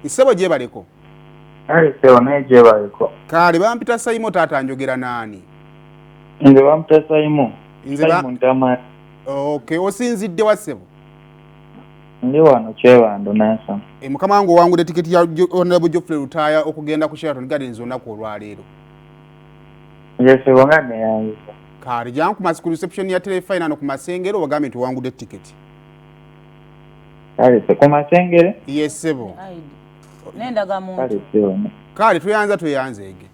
Isebo gyebaleko. Sebo naye gyebaleko. Kale bampita Saimo taata njogera nani? Nze bampita Saimo. Saimo Ntama. Okay, osinzidde wa Sebo? Ndi wano Kyebando Nansa. Mukama wangu wangudde tiketi ya Honorable Geoffrey Lutaya okugenda ku Sheraton Gardens olunaku olwaleero. Yes, Sebo nga neyanjisa. Kale jankumasi ku reception ya telefinal ku Masengere obagambe nti wangudde tiketi. Kale ku Masengere? Yes, Sebo. Nendaga muntu. Kale Sebo. Kale tuyanzege.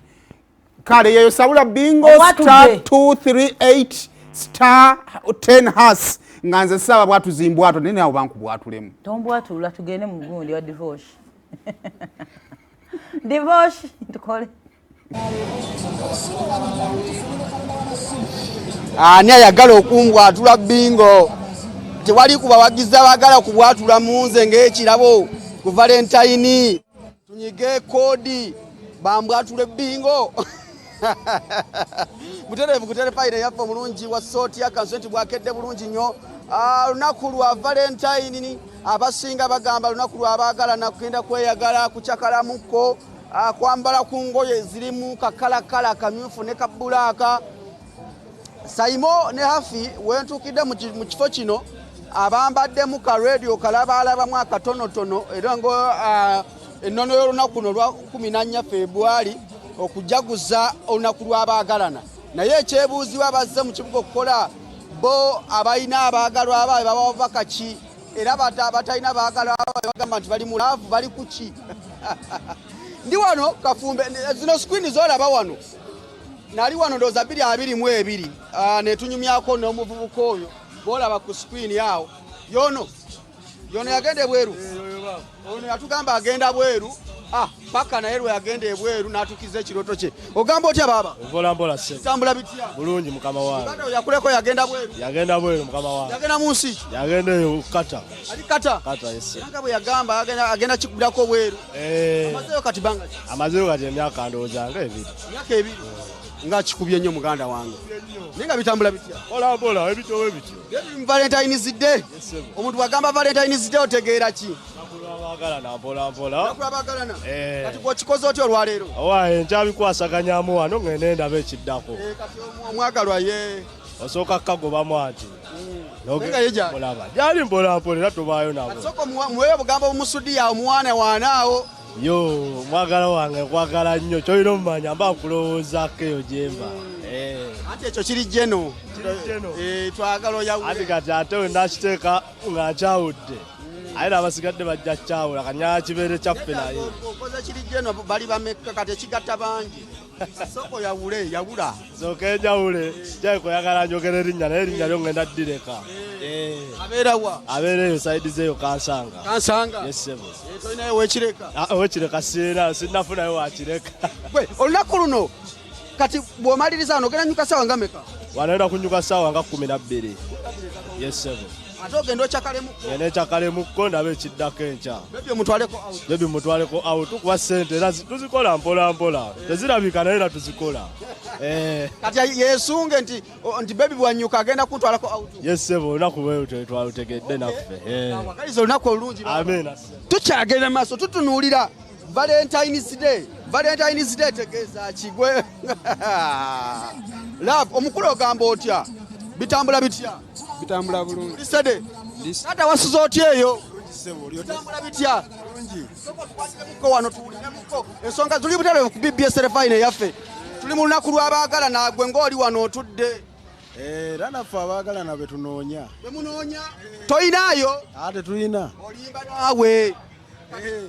Kale yeyo sabula bingo *238 *10# nganze saba bwatu zimbwato nene abo banku bwatulemu. Tombwatula tugende mu gundi wa divorce. Divorce tukole. Ani ayagala okumbwatula bingo. Tewali kubawagiza bagala kubwatula munze ng'ekirabo ku Valentine. Tunyige kodi bambwatule bingo. Buterevu kuterefine yafa mulungi wa soti ya kansenti bwakedde bulungi nnyo. Lunaku lwa Valentine ni abasinga bagamba lunaku lwa abagala nakugenda kweyagala kucakala muko kwambala ku ngoye zirimu kakala kamyufu ne kabulaka. Saimo ne Hafi wentukidde mu kifo kino abambadde mu ka radio kalaba mu akatonotono era ngo ennono y'olunaku luno lwa 14 February okujaguza olunaku lw'abaagalana. Naye ekyebuuzibwa bazze mu kibuga okukola bo abalina abaagalwa abaabe babava kaki era batalina baagalwa abaabe bagamba nti bali mu laavu bali kuki. Ndi wano Kafumbe zino screen zolaba wano. Nali wano ndowooza 222 netunyumyako n'omuvubuka oyo bolaba ku screen yawo. Yono yagende bweru. Ono yatugamba agenda bweru. Paka naye lwe yagenda ebweru n'atukiza ekiroto kye. Ogamba otya baba? Mpola se. Tambula bitya? Bulungi mukama wange. Kata yakuleko yagenda bweru. Yagenda bweru mukama wange. Yagenda mu nsi. Yagenda Kata. Ali Kata? Kata yes. Nanga bwe yagamba agenda kikubirako bweru. Amazeyo kati banga. Amazeyo kati emyaka ndowooza nga 2. Myaka 2. Nga kikubye nnyo muganda wange. Ninga bitambula bitya? Mpola ebitowe bityo. Valentine's Day. Omuntu wagamba Valentine's Day otegeera ki? Abagalana mpola. Kati gw'okikoze otyo olwaleero? Owaye nkyabikwasaganyamu wano ngende ndaba ekiddako. Kati omwagalwa ye. Osooka kagobamu anti. Mulaba. Gyali mpola era tubaayo nabo. Soko muweyo bugambo bumusudiya omwana awo. Yo mwagala wange kwagala nnyo kyolina omumanya mba nkulowoozaako eyo gyemba. Anti ekyo kiri jeno. Twagala oyawule. Ati kati ate we ndakiteeka nga nkyawudde. Aye n'abasigadde bajja kyawula kanyala kibeere kyaffe naye. Okoze kiri jeno bali bameka kati ekigatta bangi. Soko yawula. Sooka enjawule jai kwagala njogera erinnya naye erinnya lyo ngenda ddireka. Abeera wa? Abeera eyo sayidi zeeyo Kansanga. Kansanga? Yes sebo. Tolinayo weekireka? Weekireka sinnafunayo wakireka. Gwe olunaku luno kati bw'omaliriza wano ogenda nnyuka ssaawa nga meka? Wanaenda kunyuka ssaawa nga 12. Yes sebo. Ate ogenda okyakalemukko? Ngenda ekyakalemukko ndaba ekiddako enkya. Bebi omutwaleko out kuba ssente era tuzikola mpola. Tezirabika naye era tuzikola. Kati yeesunge nti bebi bwanyuka agenda kuntwalako out? Yes sebo olunaku bwe twalutegedde naffe. Wakaliza olunaku olulungi. Amen. Tukyagenda maaso tutunuulira Valentine's Day. Valentine's Day tegeeza kigwe. Love omukulu ogamba otya? Bitambula bitya? Bitambula bulungi. Lisede. Kata wasuza otya eyo? Bitambula bitya? Bulungi. Soko tukwasiremuko wano tuwuliremuko. Ensonga tuli butale ku BBS Refine yaffe. Tuli mu lunaku lw'abaagala nagwe ng'oli wano otudde. Era naffe abaagalana be tunoonya. Be munoonya? Toyinaayo? Ate tuyina. Olimba naawe.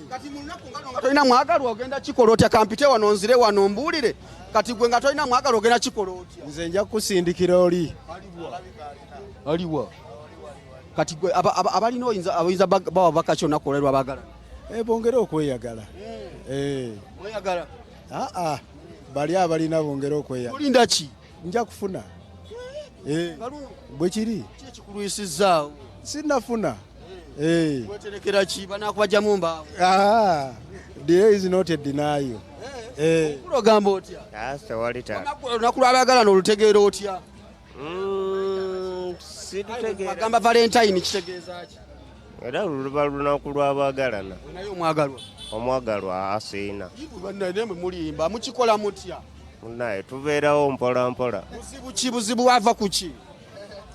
Kati mu lunaku nga tolina mwagalwa ogenda kikola otya kampite wano nzire wano mbuulire. Kati gwe nga tolina mwagalwa ogenda kikola otya? Nze nja kusindikira oli. Aliwa. Kati gwe abalina oyinza bawa bakaki olunaku olwaliro abaagalana? Bongere okweyagala. Mweyagala? Bali abalina bongere okweyagala. Olinda ki? Nja kufuna. Bwe kiri? Ki ekikulwisizaawo? Sinnafuna. Weterekera ki? Banaakubajamu mbaawo? There is not a denial. Omukulu ogamba otya? Olunaku lw'abaagalana olutegeera otya? Agamba Valentine kitegeeza ki? Era luba lunaku lw'abaagalana. Naye omwagalwa? omwagalwa asiina. Banne mulimba mukikola mutya? Naye tubeerawo mpola mpola. Buzibu ava kuki?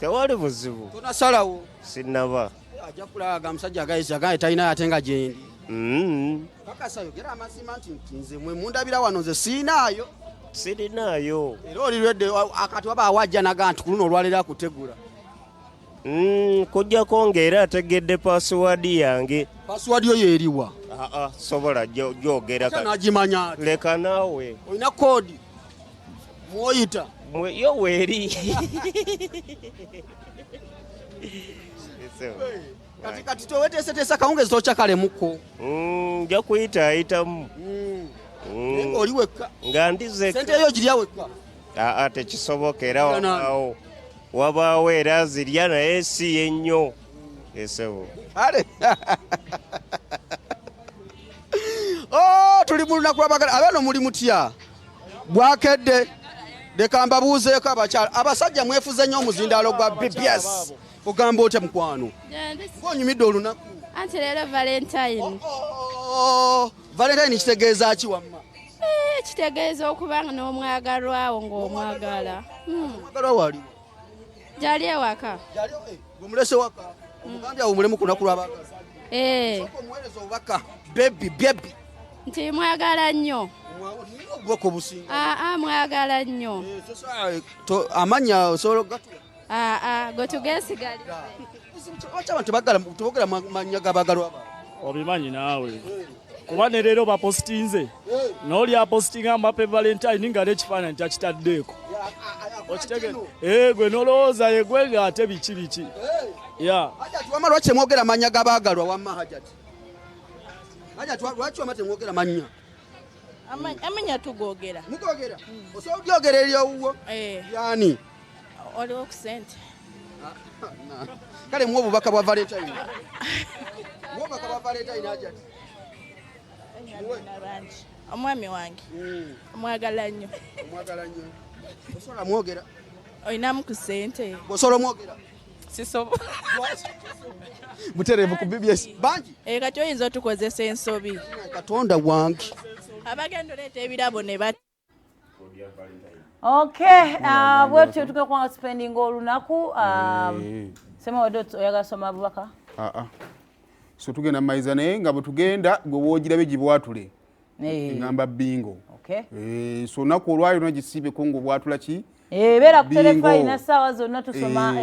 Tewali buzibu. Tonasalawo. Sinnaba. Ajja kulaga musajja agaye talina ate nga gyendi. Kakasa yogera amazima nti nze mwe mundabira wano nze siinaayo. Sirinaayo. Era olirwedde akati waba awajja naga nti ku luno olwalira akutegula. Kujjako ng'era ategedde passwadi yange. Passwadi yo yeeriwa? Sobola gyogera kati. Nagimanya ati. Leka naawe. Olina koodi? Mwoyita? Yo weeri. Kati toweteeseteesa kawungezi tokyakalemuko. Nja kuyitaayitamu. Oli wekka? Nga ndizekka. Sente eyo girya wekka? Tekisoboka era wabaawo. Wabaawo era zirya naye si yennyo. Esebo. Ale. Tuli mu lunaku lw'abaagala. Abeeno muli mutya? Bwakedde. Leka mbabuuzeeko abakyala. Abasajja mwefuze nnyo omuzindaalo gwa BBS. Ogamba otya mukwano? Ng'onyumidde olunaku. Anti leero Valentine. Valentine kitegeeza ki wamma? Kitegeeza okuba n'omwagalwawo ng'omwagala. Omwagalwa wali? Gyali ewaka. Omulese waka? Omugambye awo mulemu ku lunaku lw'abaagala? Sooka omuweereza obubaka bebi. Nti mwagala nnyo. Obubaka obusinga? Mwagala nnyo. Amanya osobola ogatula? Gwe tugeesigalire. Lwaki abantu tubogera mannya g'abaagalwa baabwe? Obimanyi naawe. Kuba ne leero bapositinze. N'oli apositinga Mbappe Valentine nga n'ekifaananyi takitaddeeko. Gwe nolowooza yegwe ate biki. Hajati wamma lwaki temwogera mannya g'abaagalwa wamma Hajati? Hajati lwaki wamma temwogera mannya? Amanya tugogera. Mugogera? Osobola ogyogera eri owuwo? Yani? Oliwo ku sente. Kale muwa obubaka bwa Valentine. Muwa obubaka bwa Valentine Hajati. Omwami wange omwagala nnyo. Osobola mwogera? Olinamu ku sente. Osobola mwogera? Sisobola. Butereevu ku BBS bangi? Kati oyinza otukozesa ensobi. Katonda wange. Abagenda oleeta ebirabo ne bat. Okay, bwetyo tukakwanga spending olunaku. Sema wadde oyagala soma Abubaka? So tugenda maiza naye nga bwe tugenda gwe woogirabe gibwatule. Ngamba bingo. So naku olwayo nagisiibeko ng'obwatula ki? Beera ku telefayina ssaawa zonna tusoma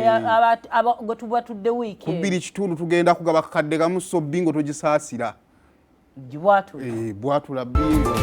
gwe tubwatudde wiiki. Ku 2 tugenda kugaba kakadde kamu so bingo togisaasira. Gibwatula. Bwatula bingo.